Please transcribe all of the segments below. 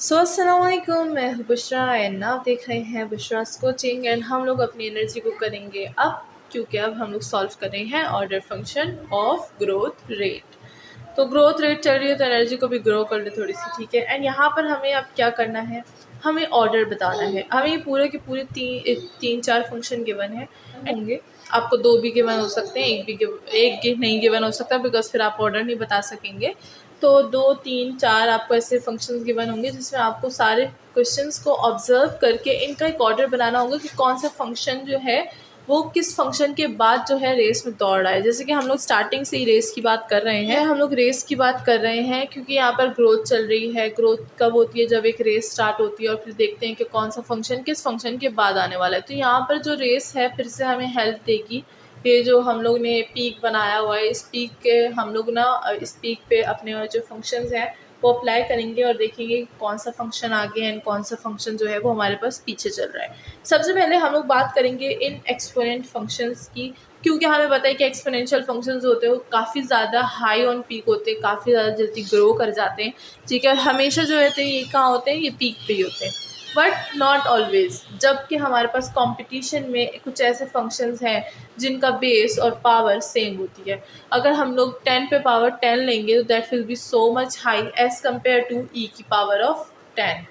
अस्सलाम वालेकुम, मैं हूँ बुशरा एंड आप देख रहे हैं बुशरास कोचिंग। एंड हम लोग अपनी एनर्जी को करेंगे अब, क्योंकि अब हम लोग सॉल्व कर रहे हैं order function of growth rate. तो ग्रोथ रेट चल रही है तो एनर्जी को भी ग्रो कर ले थोड़ी सी, ठीक है। एंड यहाँ पर हमें अब क्या करना है, हमें ऑर्डर बताना है। हमें ये पूरे के पूरे तीन चार फंक्शन गिवन है होंगे। आपको दो भी गिवन हो सकते हैं, एक नहीं गिवन हो सकता, बिकॉज फिर आप ऑर्डर नहीं बता सकेंगे। तो 2 3 4 आपको ऐसे फंक्शंस गिवन होंगे जिसमें आपको सारे क्वेश्चंस को ऑब्जर्व करके इनका एक ऑर्डर बनाना होगा कि कौन सा फंक्शन जो है वो किस फंक्शन के बाद जो है रेस में दौड़ रहा है। जैसे कि हम लोग स्टार्टिंग से ही रेस की बात कर रहे हैं, हम लोग रेस की बात कर रहे हैं क्योंकि यहाँ पर ग्रोथ चल रही है। ग्रोथ कब होती है? जब एक रेस स्टार्ट होती है और फिर देखते हैं कि कौन सा फंक्शन किस फंक्शन के बाद आने वाला है। तो यहाँ पर जो रेस है फिर से हमें हेल्प देगी ये जो हम लोग ने पीक बनाया हुआ है। इस पीक के हम लोग ना इस पीक पे अपने जो फंक्शंस हैं वो अप्लाई करेंगे और देखेंगे कौन सा फंक्शन आगे है एंड कौन सा फंक्शन जो है वो हमारे पास पीछे चल रहा है। सबसे पहले हम लोग बात करेंगे इन एक्सपोनेंट फंक्शंस की, क्योंकि हमें पता है कि एक्सपोनेंशियल फंक्शंस होते हैं वो काफ़ी ज़्यादा हाई ऑन पीक होते हैं, काफ़ी ज़्यादा जल्दी ग्रो कर जाते हैं, ठीक है। हमेशा जो होते हैं ये कहाँ होते हैं? ये पीक पे ही होते हैं, बट नॉट ऑलवेज। जबकि हमारे पास कंपटीशन में कुछ ऐसे फंक्शंस हैं जिनका बेस और पावर सेम होती है। अगर हम लोग 10 पे पावर 10 लेंगे तो that will be so much high as compare to e की पावर ऑफ 10।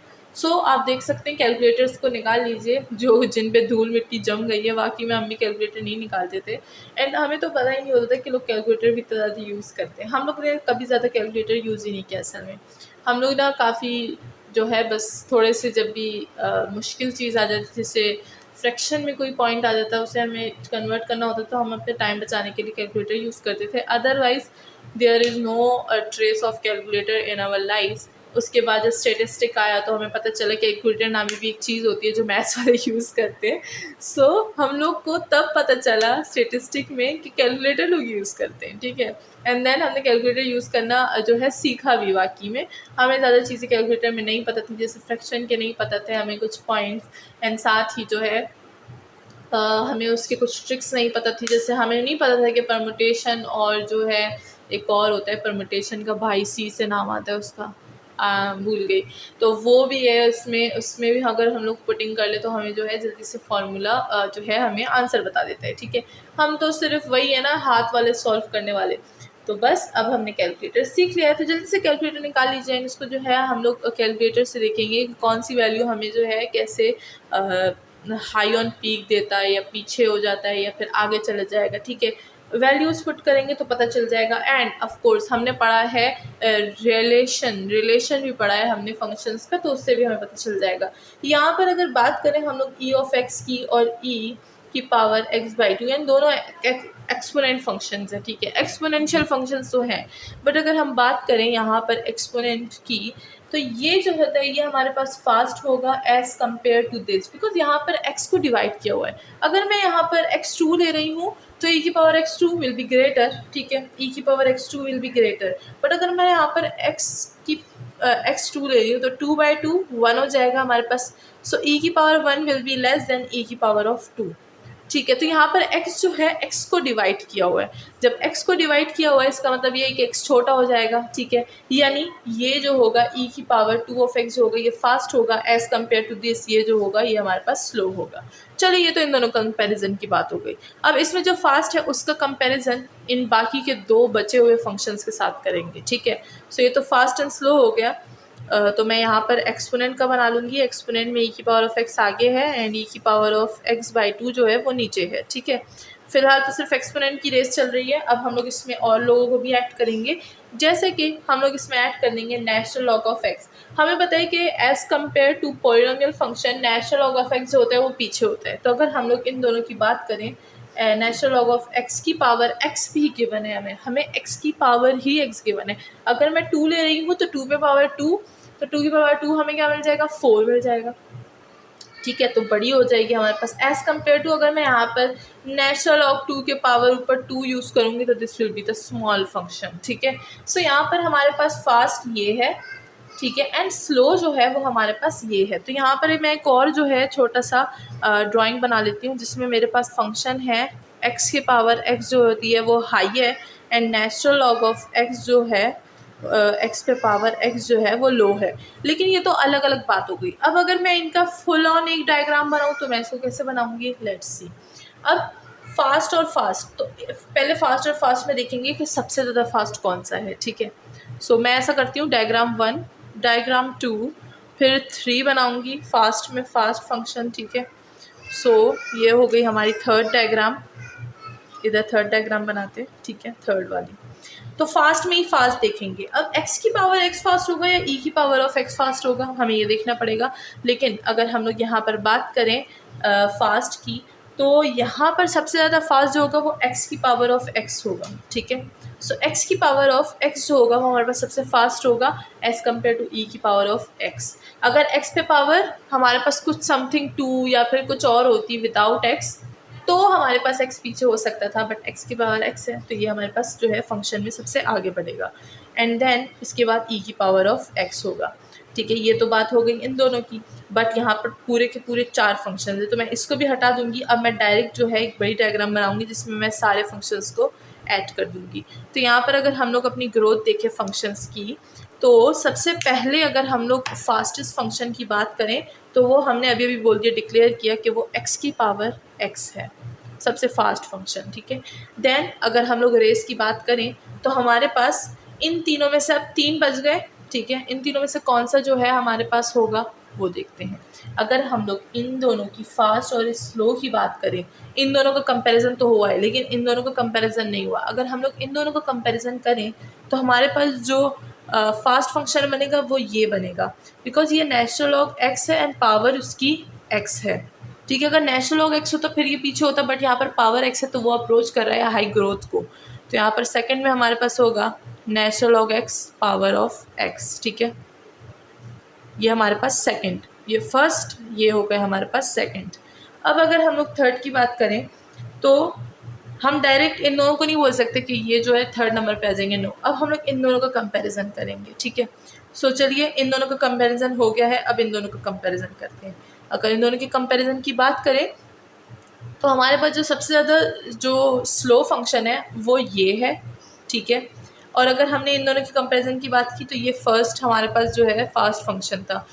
आप देख सकते हैं, कैलकुलेटर्स को निकाल लीजिए जो जिन पे धूल मिट्टी जम गई है। वाकई में हम भी कैलकुलेटर नहीं निकालते थे एंड हमें तो पता ही नहीं होता था कि लोग कैलकुलेटर भी इतना ज़्यादा यूज़ करते हैं। हम लोग ने कभी ज़्यादा कैलकुलेटर यूज़ ही नहीं किया असल में। हम लोग ना काफ़ी जो है बस थोड़े से जब भी मुश्किल चीज़ आ जाती, जैसे फ्रैक्शन में कोई पॉइंट आ जाता है उसे हमें कन्वर्ट करना होता तो हम अपने टाइम बचाने के लिए कैलकुलेटर यूज़ करते थे। Otherwise there is no trace of calculator in our life. उसके बाद जब स्टेटिस्टिक आया तो हमें पता चला कि कैलकुलेटर नाम की भी एक चीज़ होती है जो मैथ्स वाले यूज़ करते हैं। हम लोग को तब पता चला स्टेटिस्टिक में कि कैलकुलेटर लोग यूज़ करते हैं, ठीक है। एंड देन हमने कैलकुलेटर यूज़ करना जो है सीखा भी। वाकई में हमें ज़्यादा चीज़ें कैलकुलेटर में नहीं पता थी, जैसे फ्रैक्शन के नहीं पता थे हमें कुछ पॉइंट्स, एंड साथ ही जो है हमें उसके कुछ ट्रिक्स नहीं पता थी। जैसे हमें नहीं पता था कि परमुटेशन और जो है एक और होता है परमुटेशन का, भाई सी से नाम आता है उसका, भूल गई। तो वो भी है उसमें उसमें भी अगर हम लोग पुटिंग कर ले तो हमें जो है जल्दी से फार्मूला जो है हमें आंसर बता देता है, ठीक है। हम तो सिर्फ वही है ना, हाथ वाले सॉल्व करने वाले। तो बस अब हमने कैलकुलेटर सीख लिया है तो जल्दी से कैलकुलेटर निकाल लीजिए। इसको जो है हम लोग कैलकुलेटर से देखेंगे कौन सी वैल्यू हमें जो है कैसे हाई ऑन पीक देता है या पीछे हो जाता है या फिर आगे चला जाएगा, ठीक है। वैल्यूज़ पुट करेंगे तो पता चल जाएगा। एंड ऑफ कोर्स हमने पढ़ा है रिलेशन भी पढ़ा है हमने फंक्शंस का, तो उससे भी हमें पता चल जाएगा। यहाँ पर अगर बात करें हम लोग ई ऑफ एक्स की और ई की पावर एक्स बाई टू, यानी दोनों एक्सपोनेंट फंक्शंस हैं, ठीक है। एक्सपोनेंशियल फंक्शंस तो हैं, बट अगर हम बात करें यहाँ पर एक्सपोनेंट की तो ये जो होता है ये हमारे पास फास्ट होगा as compare to this, because यहाँ पर x को डिवाइड किया हुआ है। अगर मैं यहाँ पर x2 ले रही हूँ तो e की power x2 will be greater, ठीक है, e की power x2 will be greater. But अगर मैं यहाँ पर x2 ले रही हूँ तो 2/2 1 हो जाएगा हमारे पास। e की power 1 will be less than e की पावर ऑफ 2, ठीक है। तो यहाँ पर x जो है x को डिवाइड किया हुआ है। जब x को डिवाइड किया हुआ है इसका मतलब ये है कि x छोटा हो जाएगा, ठीक है। यानी ये जो होगा e की पावर 2 ऑफ x जो होगा ये फास्ट होगा एज़ कम्पेयर टू दिस, ये जो होगा ये हमारे पास स्लो होगा। चलिए ये तो इन दोनों कंपैरिजन की बात हो गई। अब इसमें जो फास्ट है उसका कंपैरिजन इन बाकी के दो बचे हुए फंक्शंस के साथ करेंगे, ठीक है। ये तो फास्ट एंड स्लो हो गया। तो मैं यहाँ पर एक्सपोनेंट का बना लूँगी। एक्सपोनेंट में e की पावर ऑफ x आगे है एंड e की पावर ऑफ x/2 जो है वो नीचे है, ठीक है। फिलहाल तो सिर्फ एक्सपोनेंट की रेस चल रही है। अब हम लोग इसमें और लोगों को भी ऐड करेंगे, जैसे कि हम लोग इसमें ऐड कर देंगे नेचुरल लॉग ऑफ x। हमें पता है कि as compare to polynomial function natural log of x जो होता है वो पीछे होता है। तो अगर हम लोग इन दोनों की बात करें, नेचुरल लॉग ऑफ x की पावर x भी गिवन है, हमें x की पावर ही x गिवन है। अगर मैं 2 ले रही हूँ तो 2 पे पावर 2, तो 2 की पावर 2 हमें क्या मिल जाएगा? 4 मिल जाएगा, ठीक है। तो बड़ी हो जाएगी हमारे पास एज़ कम्पेयर टू। अगर मैं यहाँ पर नेचुरल लॉग 2 के पावर ऊपर 2 यूज़ करूँगी तो this will be the small function, ठीक है। यहाँ पर हमारे पास फास्ट ये है, ठीक है, एंड स्लो जो है वो हमारे पास ये है। तो यहाँ पर मैं एक और जो है छोटा सा ड्राइंग बना लेती हूँ जिसमें मेरे पास फंक्शन है x की पावर x जो होती है वो हाई है and natural log of x जो है एक्स पे पावर एक्स जो है वो लो है। लेकिन ये तो अलग अलग बात हो गई। अब अगर मैं इनका फुल ऑन एक डायग्राम बनाऊँ तो मैं इसको कैसे बनाऊँगी, लेट्स सी। अब फास्ट और फास्ट, तो पहले फास्ट और फास्ट में देखेंगे कि सबसे ज़्यादा फास्ट कौन सा है, ठीक है। सो मैं ऐसा करती हूँ, डायग्राम 1, डायग्राम 2, फिर 3 बनाऊँगी फास्ट में, फास्ट फंक्शन, ठीक है। सो ये हो गई हमारी थर्ड डायग्राम, इधर थर्ड डायग्राम बनाते हैं, ठीक है, थर्ड वाली। तो फास्ट में ही फास्ट देखेंगे। अब x की पावर x फास्ट होगा या e की पावर ऑफ x फास्ट होगा, हमें ये देखना पड़ेगा। लेकिन अगर हम लोग यहाँ पर बात करें फास्ट की, तो यहाँ पर सबसे ज़्यादा फास्ट जो होगा वो x की पावर ऑफ x होगा, ठीक है। सो x की पावर ऑफ x जो होगा वो हमारे पास सबसे फास्ट होगा एज़ कम्पेयर टू e की पावर ऑफ x। अगर x पे पावर हमारे पास कुछ समथिंग 2 या फिर कुछ और होती विदाउट x, तो हमारे पास x पीछे हो सकता था, बट x की पावर x है तो ये हमारे पास जो है फंक्शन में सबसे आगे बढ़ेगा। एंड देन इसके बाद e की पावर ऑफ x होगा, ठीक है। ये तो बात हो गई इन दोनों की, बट यहाँ पर पूरे के पूरे 4 फंक्शन है, तो मैं इसको भी हटा दूंगी। अब मैं डायरेक्ट जो है एक बड़ी डायग्राम बनाऊंगी जिसमें मैं सारे फंक्शंस को ऐड कर दूंगी। तो यहाँ पर अगर हम लोग अपनी ग्रोथ देखें फंक्शंस की, तो सबसे पहले अगर हम लोग फास्टेस्ट फंक्शन की बात करें तो वो हमने अभी अभी बोल दिया, डिक्लेयर किया कि वो x की पावर x है, सबसे फास्ट फंक्शन, ठीक है। देन अगर हम लोग रेस की बात करें तो हमारे पास इन तीनों में से अब 3 बच गए, ठीक है। इन तीनों में से कौन सा जो है हमारे पास होगा वो देखते हैं। अगर हम लोग इन दोनों की फास्ट और स्लो की बात करें, इन दोनों का कंपैरिजन तो हुआ है लेकिन इन दोनों का कंपैरिजन नहीं हुआ। अगर हम लोग इन दोनों का कंपैरिजन करें तो हमारे पास जो फास्ट फंक्शन बनेगा वो ये बनेगा, बिकॉज ये नेचुरल लॉग x है एंड पावर उसकी x है, ठीक है। अगर नेचुरल लॉग x होता फिर ये पीछे होता, बट यहाँ पर पावर x है तो वो अप्रोच कर रहा है हाई ग्रोथ को। तो यहाँ पर सेकंड में हमारे पास होगा natural log x power of x, ठीक है। ये हमारे पास सेकंड, ये फर्स्ट, ये हो गया हमारे पास सेकंड। अब अगर हम लोग थर्ड की बात करें तो हम डायरेक्ट इन दोनों को नहीं बोल सकते कि ये जो है थर्ड नंबर पे आ जाएंगे, नो। अब हम लोग इन दोनों का कंपैरिजन करेंगे, ठीक है। सो चलिए इन दोनों का कंपैरिजन हो गया है, अब इन दोनों का कंपैरिजन करते हैं। अगर इन दोनों की कंपैरिजन की बात करें तो हमारे पास जो सबसे ज़्यादा जो स्लो फंक्शन है वो ये है, ठीक है। और अगर हमने इन दोनों की कंपैरिजन की बात की तो ये फर्स्ट हमारे पास जो है फास्ट फंक्शन था।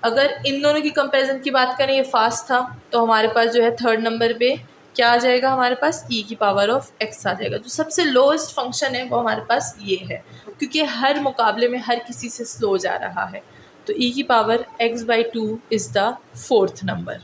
अगर इन दोनों की कंपैरिजन की बात करें, ये फास्ट था, तो हमारे पास जो है थर्ड नंबर पे क्या आ जाएगा, हमारे पास e की पावर ऑफ x आ जाएगा। जो सबसे लोएस्ट फंक्शन है वो हमारे पास ये है, क्योंकि हर मुकाबले में हर किसी से स्लो जा रहा है। तो e की power x/2 is the fourth number.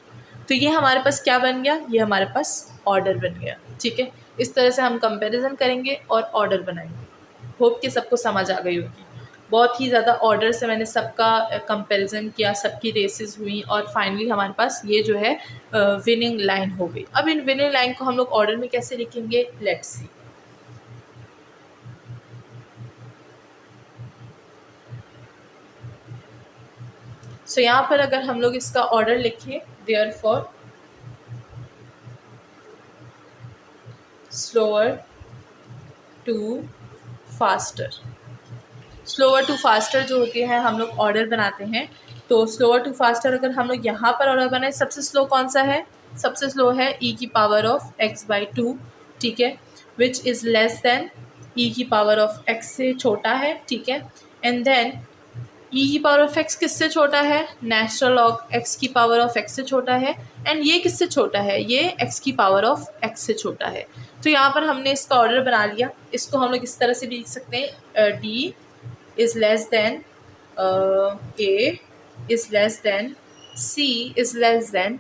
तो ये हमारे पास क्या बन गया, ये हमारे पास ऑर्डर बन गया, ठीक है। इस तरह से हम कंपैरिजन करेंगे और ऑर्डर बनाएंगे। होप कि सबको समझ आ गई होगी। बहुत ही ज़्यादा ऑर्डर से मैंने सबका कंपैरिजन किया, सबकी रेसेस हुई और फाइनली हमारे पास ये जो है विनिंग लाइन हो गई। अब इन विनिंग लाइन को हम लोग ऑर्डर में कैसे लिखेंगे, लेट्स सी। सो यहाँ पर अगर हम लोग इसका ऑर्डर लिखें, therefore slower to faster, slower to faster जो होती है हम लोग ऑर्डर बनाते हैं। तो स्लोअर टू फास्टर अगर हम लोग यहाँ पर ऑर्डर बनाए, सबसे स्लो कौन सा है, सबसे स्लो है e की पावर ऑफ x/2, ठीक है, which is less then e की पावर ऑफ x से छोटा है, ठीक है। एंड देन e की पावर ऑफ x किससे छोटा है, नेचुरल लॉग x की पावर ऑफ x से छोटा है। एंड ये किससे छोटा है, ये x की पावर ऑफ x से छोटा है। तो यहाँ पर हमने इसका ऑर्डर बना लिया। इसको हम लोग इस तरह से भी लिख सकते हैं, d is less than a is less than c is less than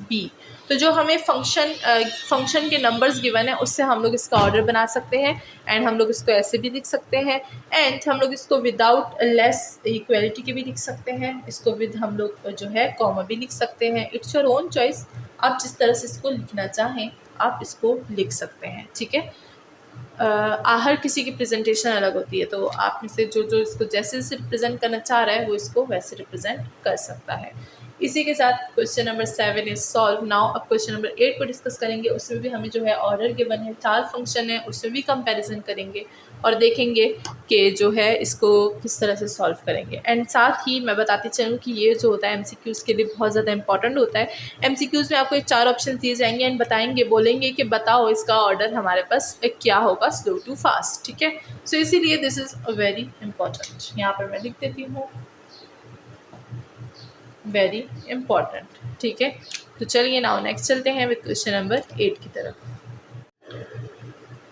b। तो जो हमें फंक्शन के नंबर्स गिवन है उससे हम लोग इसका ऑर्डर बना सकते हैं। एंड हम लोग इसको ऐसे भी लिख सकते हैं, एंड हम लोग इसको विदाउट लेस इक्वलिटी के भी लिख सकते हैं, इसको विद हम लोग जो है कॉमा भी लिख सकते हैं। इट्स योर ओन चॉइस, आप जिस तरह से इसको लिखना चाहें आप इसको लिख सकते हैं, ठीक है। हर किसी की प्रेजेंटेशन अलग होती है, तो आप में से जो जो इसको जैसे जैसे रिप्रेजेंट करना चाह रहा है वो इसको वैसे रिप्रेजेंट कर सकता है। इसी के साथ question number 7 is solve now. अब क्वेश्चन नंबर 8 को डिस्कस करेंगे। उसमें भी हमें जो है ऑर्डर गिवन है, 4 फंक्शन है, उसमें भी कंपैरिजन करेंगे और देखेंगे कि जो है इसको किस तरह से सॉल्व करेंगे। एंड साथ ही मैं बताती चलूँ कि ये जो होता है एमसीक्यूज़ के लिए बहुत ज़्यादा इंपॉर्टेंट होता है। एमसीक्यूज़ में आपको ये 4 ऑप्शन दिए जाएंगे एंड बताएंगे, बोलेंगे कि बताओ इसका ऑर्डर हमारे पास क्या होगा, स्लो टू फास्ट, ठीक है। सो इसीलिए दिस इज़ वेरी इंपॉर्टेंट। यहाँ पर मैं लिख देती हूँ वेरी इंपॉर्टेंट, ठीक है। तो चलिए नाउ नेक्स्ट चलते हैं विद क्वेश्चन नंबर 8 की तरफ।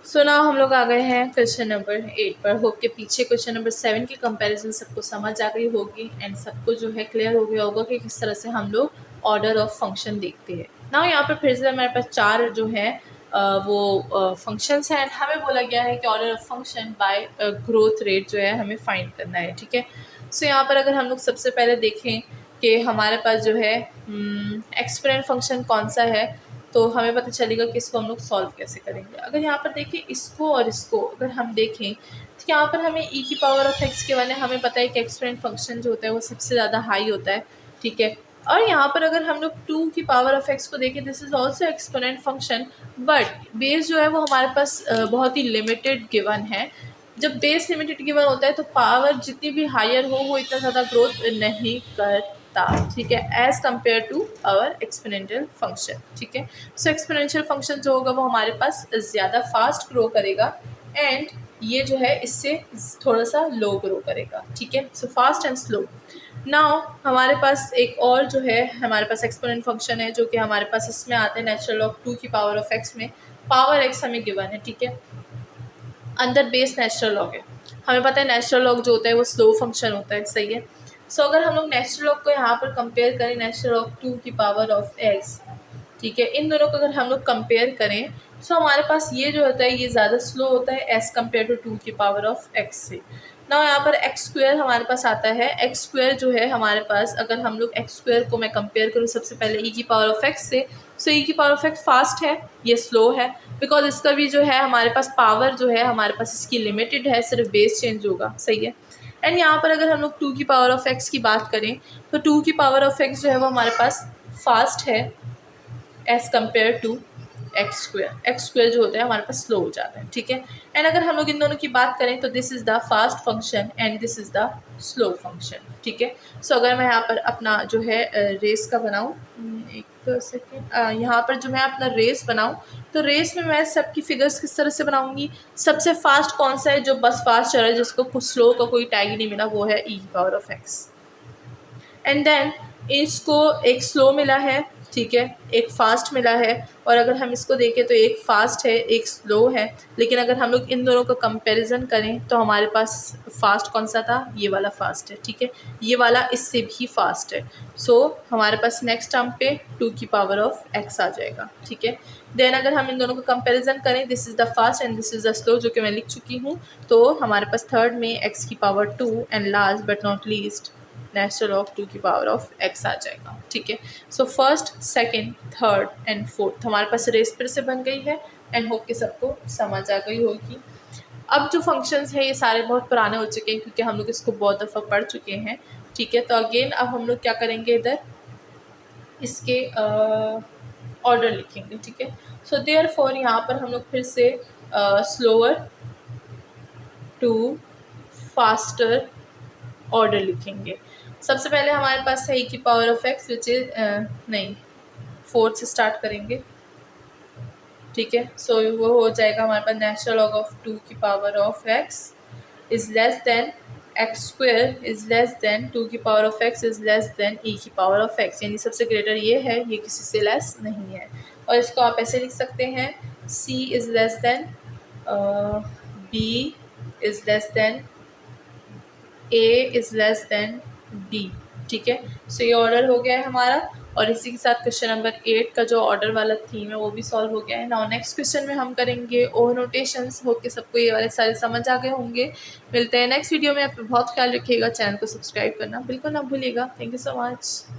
सो नाउ हम लोग आ गए हैं क्वेश्चन नंबर 8 पर। होप के पीछे क्वेश्चन नंबर 7 की कंपैरिजन सबको समझ आ गई होगी एंड सबको जो है क्लियर हो गया होगा कि किस तरह से हम लोग ऑर्डर ऑफ फंक्शन देखते हैं। नाउ यहाँ पर फिर से हमारे पास 4 जो है वो फंक्शंस हैं एंड हमें बोला गया है कि order of function by growth rate जो है हमें फाइंड करना है, ठीक है। सो यहाँ पर अगर हम लोग सबसे पहले देखें कि हमारे पास जो है एक्सपोनेंट फंक्शन कौन सा है, तो हमें पता चलेगा कि इसको हम लोग सॉल्व कैसे करेंगे। अगर यहाँ पर देखें इसको और इसको अगर हम देखें तो यहाँ पर हमें e की पावर ऑफ x के वाले हमें पता है कि एक्सपोनेंट फंक्शन जो होता है वो सबसे ज़्यादा हाई होता है, ठीक है। और यहाँ पर अगर हम लोग 2 की पावर ऑफ x को देखें, this is also exponent function, but base जो है वो हमारे पास बहुत ही लिमिटेड गिवन है। जब बेस लिमिटेड गिवन होता है तो पावर जितनी भी हायर हो वो इतना ज़्यादा ग्रोथ नहीं करता, ठीक है, as compare to our exponential function, ठीक है। सो एक्सपोनेंशियल फंक्शन जो होगा वो हमारे पास ज़्यादा फास्ट ग्रो करेगा एंड ये जो है इससे थोड़ा सा लो ग्रो करेगा, ठीक है। So fast and slow. Now हमारे पास एक और जो है हमारे पास एक्सपोनेंट फंक्शन है जो कि हमारे पास इसमें आते हैं नेचुरल लॉग 2 की पावर ऑफ x में। पावर x हमें गिवन है, ठीक है, अंदर बेस नेचुरल लॉग है। हमें पता है नेचुरल लॉग जो होता है वो स्लो फंक्शन होता है, सही है। सो अगर हम लोग नेचुरल लॉग को यहाँ पर कंपेयर करें नेचुरल लॉग 2 की पावर ऑफ x, ठीक है, इन दोनों को अगर हम लोग कंपेयर करें सो हमारे पास ये जो होता है ये ज़्यादा स्लो होता है एज़ कम्पेयर टू 2 की पावर ऑफ x से। ना यहाँ पर एक्स स्क्वायर हमारे पास आता है। एक्स स्क्वायर जो है हमारे पास अगर हम लोग एक्स स्क्वायर को मैं कंपेयर करूँ सबसे पहले ई की पावर ऑफ एक्स से, सो ई की पावर ऑफ एक्स फास्ट है, ये स्लो है, बिकॉज इसका भी जो है हमारे पास पावर जो है हमारे पास इसकी लिमिटेड है, सिर्फ बेस चेंज होगा, सही है। एंड यहाँ पर अगर हम लोग 2 की पावर ऑफ एक्स की बात करें तो 2 की पावर ऑफ एक्स जो है वो हमारे पास फास्ट है as compare to x square. X square जो होता है हमारे पास स्लो हो जाता है, ठीक है। एंड अगर हम लोग इन दोनों की बात करें तो this is the fast function and this is the slow function, ठीक है। सो अगर मैं यहाँ पर अपना जो है रेस का बनाऊँ, एक सेकेंड, यहाँ पर जो मैं अपना रेस बनाऊँ तो रेस में मैं सबकी फिगर्स किस तरह से बनाऊँगी, सबसे फास्ट कौन सा है जो बस फास्ट चल रहा है जिसको कुछ स्लो का कोई टैग ही नहीं मिला, वो है ई की power of x. And then इसको एक स्लो मिला है, ठीक है, एक फास्ट मिला है, और अगर हम इसको देखें तो एक फास्ट है एक स्लो है, लेकिन अगर हम लोग इन दोनों का कंपैरिजन करें तो हमारे पास फास्ट कौन सा था, ये वाला फास्ट है, ठीक है, ये वाला इससे भी फास्ट है। सो हमारे पास नेक्स्ट टर्म पे 2 की पावर ऑफ x आ जाएगा, ठीक है। देन अगर हम इन दोनों का कंपैरिजन करें, this is the fast and this is the slow, जो कि मैं लिख चुकी हूँ, तो हमारे पास थर्ड में x की power 2 and last but not least natural of 2 की पावर ऑफ x आ जाएगा, ठीक है। So first second third and fourth हमारे पास रेस फिर से बन गई है एंड होप के सबको समझ आ गई होगी। अब जो फंक्शंस हैं ये सारे बहुत पुराने हो चुके हैं क्योंकि हम लोग इसको बहुत दफ़ा पढ़ चुके हैं, ठीक है। तो अगेन अब हम लोग क्या करेंगे, इधर इसके ऑर्डर लिखेंगे, ठीक है। सो देयरफॉर यहाँ पर हम लोग फिर से स्लोअर टू फास्टर ऑर्डर लिखेंगे। सबसे पहले हमारे पास है ई की power of x which is नहीं, फोर्थ से स्टार्ट करेंगे, ठीक है। सो वो हो जाएगा हमारे पास नेचुरल लॉग ऑफ 2 की power of x is less than x square is less than 2 की power of x is less than e की पावर ऑफ एक्स, यानी सबसे ग्रेटर ये है, ये किसी से लेस नहीं है। और इसको आप ऐसे लिख सकते हैं, c is less than b is less than a is less than d, ठीक है। सो ये ऑर्डर हो गया है हमारा, और इसी के साथ क्वेश्चन नंबर 8 का जो ऑर्डर वाला थीम है वो भी सॉल्व हो गया है। नाउ नेक्स्ट क्वेश्चन में हम करेंगे ओ नोटेशंस। होप के सबको ये वाले सारे समझ आ गए होंगे। मिलते हैं नेक्स्ट वीडियो में। आप बहुत ख्याल रखिएगा, चैनल को सब्सक्राइब करना बिल्कुल ना भूलिएगा। Thank you so much.